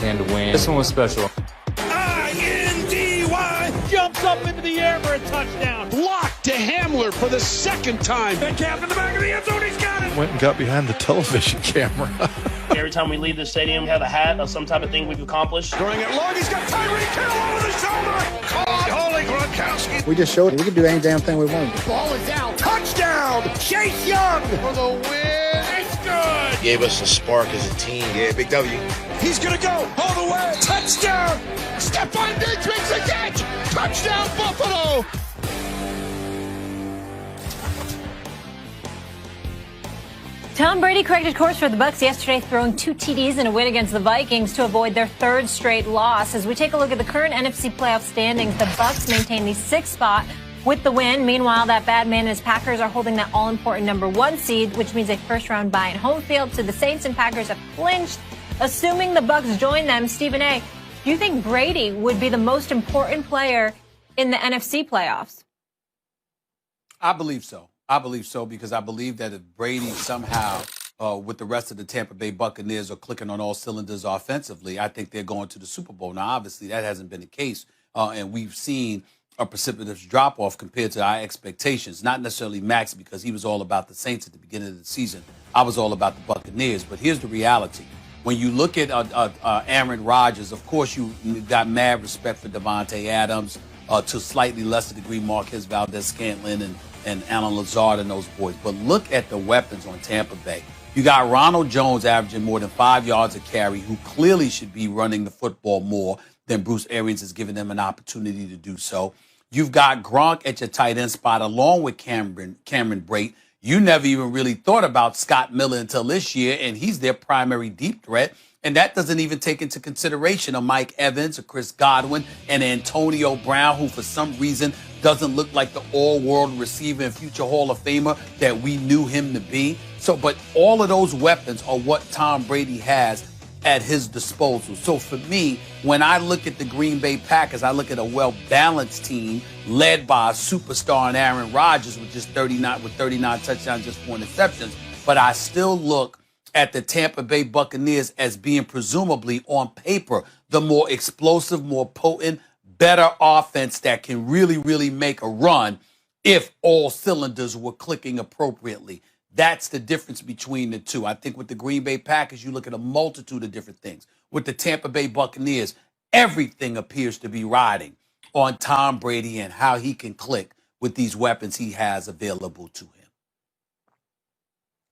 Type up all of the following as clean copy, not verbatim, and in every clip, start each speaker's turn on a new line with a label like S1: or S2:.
S1: and to win. This one was special.
S2: I-N-D-Y jumps up into the air for a touchdown.
S3: Blocked to Hamler for the second time.
S2: And Cap in the back of the end zone, he's got it.
S4: Went and got behind the television camera.
S5: Every time we leave the stadium, we have a hat of some type of thing we've accomplished.
S2: Throwing it long, he's got Tyreek Hill over the shoulder. Caught, holy Gronkowski.
S6: We just showed we can do any damn thing we want.
S2: Ball is out. Touchdown, Chase Young for the win. It's good.
S7: Gave us a spark as a team.
S8: Yeah, big W.
S2: He's going to go all the way. Touchdown. Stephon Diggs makes a catch. Touchdown, Buffalo.
S9: Tom Brady corrected course for the Bucs yesterday, throwing 2 TDs in a win against the Vikings to avoid their 3rd straight loss. As we take a look at the current NFC playoff standings, the Bucs maintain the 6th spot with the win. Meanwhile, that bad man and his Packers are holding that all-important number 1 seed, which means a first-round bye in home field. So the Saints and Packers have clinched, assuming the Bucs join them. Stephen A., do you think Brady would be the most important player in the NFC playoffs?
S10: I believe so. I believe so because I believe that if Brady somehow, with the rest of the Tampa Bay Buccaneers, are clicking on all cylinders offensively, I think they're going to the Super Bowl. Now, obviously, that hasn't been the case, and we've seen a precipitous drop-off compared to our expectations. Not necessarily Max because he was all about the Saints at the beginning of the season. I was all about the Buccaneers. But here's the reality. When you look at Aaron Rodgers, of course, you got mad respect for Devontae Adams, to slightly lesser degree Marquez Valdez-Scantling and Alan Lazard and those boys. But look at the weapons on Tampa Bay. You got Ronald Jones averaging more than 5 yards a carry, who clearly should be running the football more than Bruce Arians has given them an opportunity to do so. You've got Gronk at your tight end spot along with Cameron Brate. You never even really thought about Scott Miller until this year, and he's their primary deep threat. And that doesn't even take into consideration a Mike Evans, a Chris Godwin, and Antonio Brown, who for some reason doesn't look like the all-world receiver and future Hall of Famer that we knew him to be. So, but all of those weapons are what Tom Brady has at his disposal. So for me, when I look at the Green Bay Packers, I look at a well-balanced team led by a superstar in Aaron Rodgers with 39 touchdowns, just 4 interceptions. But I still look at the Tampa Bay Buccaneers as being presumably on paper the more explosive, more potent, better offense that can really, really make a run if all cylinders were clicking appropriately. That's the difference between the two. I think with the Green Bay Packers, you look at a multitude of different things. With the Tampa Bay Buccaneers, everything appears to be riding on Tom Brady and how he can click with these weapons he has available to him.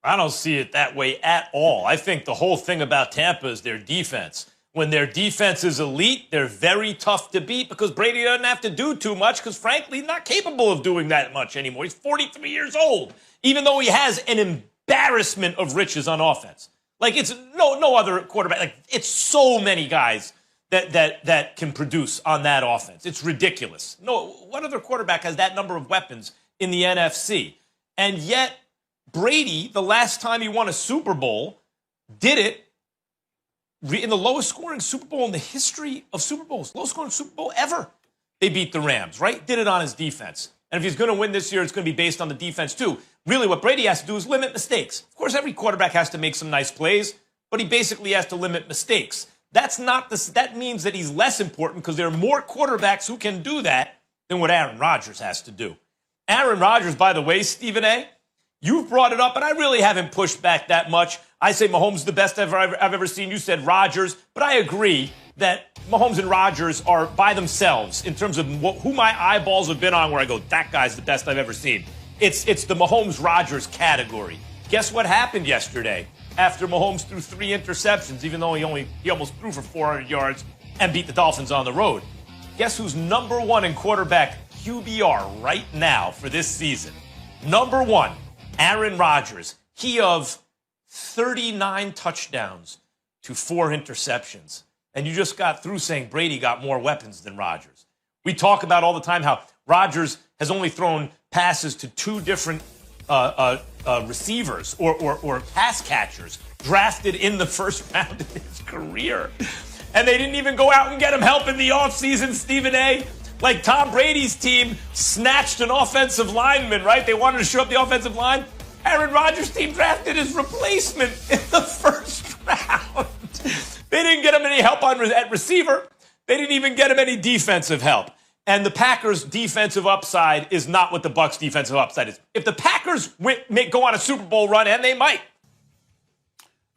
S11: I don't see it that way at all. I think the whole thing about Tampa is their defense. When their defense is elite, they're very tough to beat because Brady doesn't have to do too much because, frankly, he's not capable of doing that much anymore. He's 43 years old, even though he has an embarrassment of riches on offense. Like, it's no other quarterback. Like, it's so many guys that can produce on that offense. It's ridiculous. No, what other quarterback has that number of weapons in the NFC? And yet, Brady, the last time he won a Super Bowl, did it in the lowest scoring Super Bowl in the history of Super Bowls. Lowest scoring Super Bowl ever. They beat the Rams, right? Did it on his defense. And if he's going to win this year, it's going to be based on the defense too. Really, what Brady has to do is limit mistakes. Of course, every quarterback has to make some nice plays, but he basically has to limit mistakes. That means that he's less important because there are more quarterbacks who can do that than what Aaron Rodgers has to do. Aaron Rodgers, by the way, Stephen A., you've brought it up, and I really haven't pushed back that much. I say Mahomes is the best I've ever seen. You said Rodgers, but I agree that Mahomes and Rodgers are by themselves in terms of who my eyeballs have been on where I go, that guy's the best I've ever seen. It's the Mahomes-Rodgers category. Guess what happened yesterday after Mahomes threw 3 interceptions, even though he almost threw for 400 yards and beat the Dolphins on the road? Guess who's number 1 in quarterback QBR right now for this season? Number 1. Aaron Rodgers, he of 39 touchdowns to 4 interceptions. And you just got through saying Brady got more weapons than Rodgers. We talk about all the time how Rodgers has only thrown passes to 2 different receivers or pass catchers drafted in the first round of his career. And they didn't even go out and get him help in the offseason, Stephen A. Like Tom Brady's team snatched an offensive lineman, right? They wanted to show up the offensive line. Aaron Rodgers' team drafted his replacement in the first round. They didn't get him any help at receiver. They didn't even get him any defensive help. And the Packers' defensive upside is not what the Bucs' defensive upside is. If the Packers go on a Super Bowl run, and they might.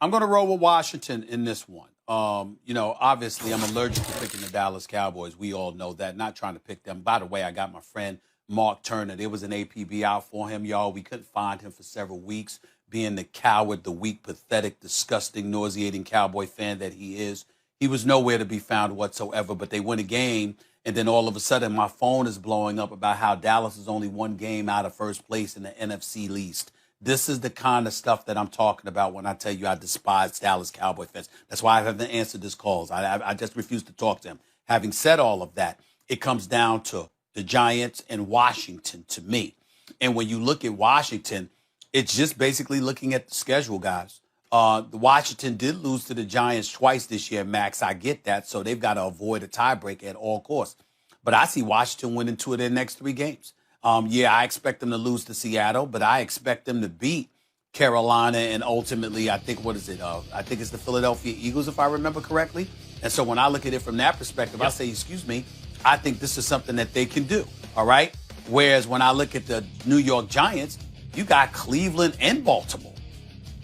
S10: I'm going to roll with Washington in this one. Obviously, I'm allergic to picking the Dallas Cowboys. We all know that. Not trying to pick them. By the way, I got my friend Mark Turner. There was an APB out for him, y'all. We couldn't find him for several weeks, being the coward, the weak, pathetic, disgusting, nauseating Cowboy fan that he is. He was nowhere to be found whatsoever, but they win a game, and then all of a sudden my phone is blowing up about how Dallas is only one game out of first place in the NFC East. This is the kind of stuff that I'm talking about when I tell you I despise Dallas Cowboy fans. That's why I haven't answered this calls. I just refuse to talk to him. Having said all of that, it comes down to the Giants and Washington to me. And when you look at Washington, it's just basically looking at the schedule, guys. The Washington did lose to the Giants twice this year, Max. I get that. So they've got to avoid a tiebreak at all costs. But I see Washington winning 2 of their next 3 games. I expect them to lose to Seattle, but I expect them to beat Carolina and ultimately, I think it's the Philadelphia Eagles, if I remember correctly. And so when I look at it from that perspective, I say, excuse me, I think this is something that they can do, all right? Whereas when I look at the New York Giants, you got Cleveland and Baltimore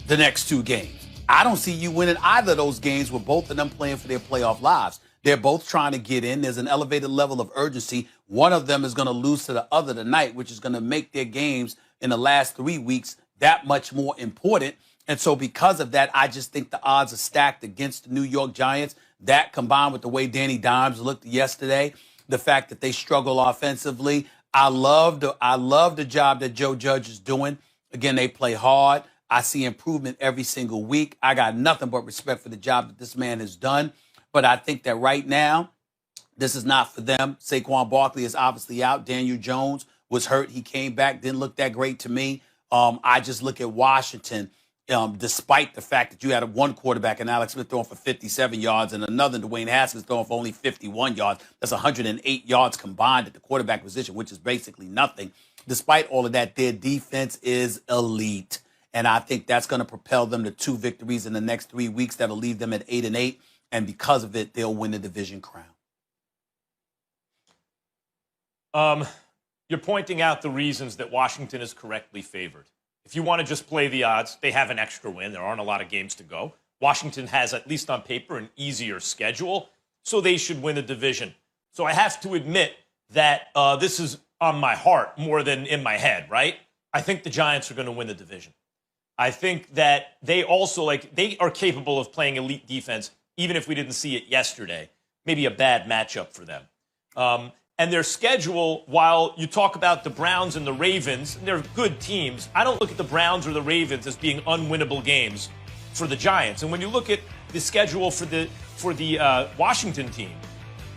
S10: the next 2 games. I don't see you winning either of those games with both of them playing for their playoff lives. They're both trying to get in. There's an elevated level of urgency. One of them is going to lose to the other tonight, which is going to make their games in the last 3 weeks that much more important. And so because of that, I just think the odds are stacked against the New York Giants. That combined with the way Danny Dimes looked yesterday, the fact that they struggle offensively. I love the job that Joe Judge is doing. Again, they play hard. I see improvement every single week. I got nothing but respect for the job that this man has done. But I think that right now, this is not for them. Saquon Barkley is obviously out. Daniel Jones was hurt. He came back, didn't look that great to me. I just look at Washington, despite the fact that you had one quarterback and Alex Smith throwing for 57 yards and another, Dwayne Haskins, throwing for only 51 yards. That's 108 yards combined at the quarterback position, which is basically nothing. Despite all of that, their defense is elite. And I think that's going to propel them to 2 victories in the next 3 weeks. That'll leave them at 8-8. And because of it, they'll win the division crown.
S11: You're pointing out the reasons that Washington is correctly favored. If you want to just play the odds, they have an extra win. There aren't a lot of games to go. Washington has, at least on paper, an easier schedule, so they should win the division. So I have to admit that this is on my heart more than in my head, right? I think the Giants are going to win the division. I think that they also, they are capable of playing elite defense, even if we didn't see it yesterday. Maybe a bad matchup for them. And their schedule, while you talk about the Browns and the Ravens, and they're good teams, I don't look at the Browns or the Ravens as being unwinnable games for the Giants. And when you look at the schedule for the Washington team,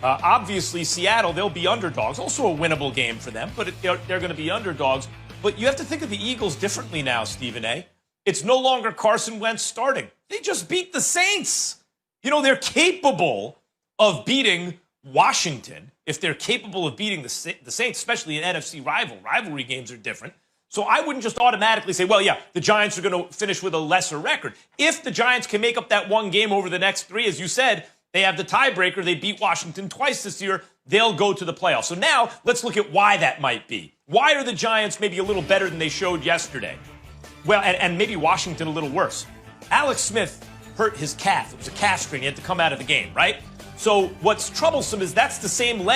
S11: obviously Seattle, they'll be underdogs. Also a winnable game for them, but they're going to be underdogs. But you have to think of the Eagles differently now, Stephen A. It's no longer Carson Wentz starting. They just beat the Saints. They're capable of beating Washington. If they're capable of beating the Saints, especially in NFC rivalry games are different. So I wouldn't just automatically say, well, yeah, the Giants are going to finish with a lesser record. If the Giants can make up that one game over the next 3, as you said, they have the tiebreaker. They beat Washington twice this year. They'll go to the playoffs. So now let's look at why that might be. Why are the Giants maybe a little better than they showed yesterday? Well, and maybe Washington a little worse. Alex Smith hurt his calf. It was a calf strain. He had to come out of the game, right? So what's troublesome is that's the same leg